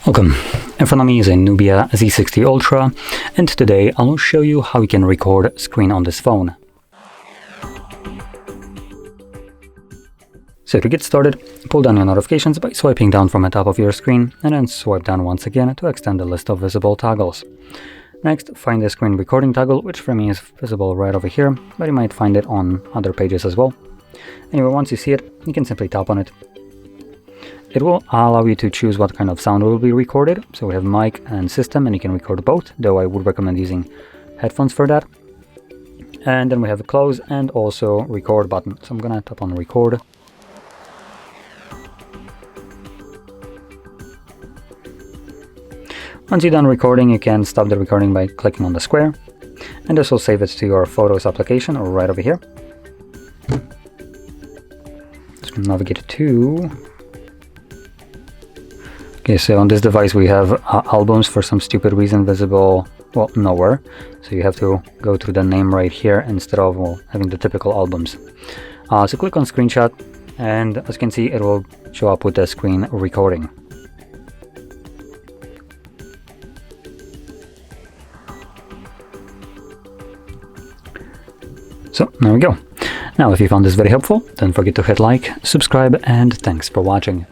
Welcome. In front of me is a NUBIA Z60 Ultra, and today I'll show you how you can record screen on this phone. So to get started, pull down your notifications by swiping down from the top of your screen, and then swipe down once again to extend the list of visible toggles. Next, find the screen recording toggle, which for me is visible right over here, but you might find it on other pages as well. Anyway, once you see it, you can simply tap on it. It will allow you to choose what kind of sound will be recorded. So we have mic and system, and you can record both, though I would recommend using headphones for that. And then we have a close and also record button. So I'm gonna tap on record. Once you're done recording, you can stop the recording by clicking on the square, and this will save it to your Photos application or right over here. Just navigate to... Okay, so on this device we have albums for some stupid reason visible, well, nowhere. So you have to go through the name right here instead of, well, having the typical albums. So click on screenshot, and as you can see, it will show up with the screen recording. So there we go. Now, if you found this very helpful, don't forget to hit like, subscribe, and thanks for watching.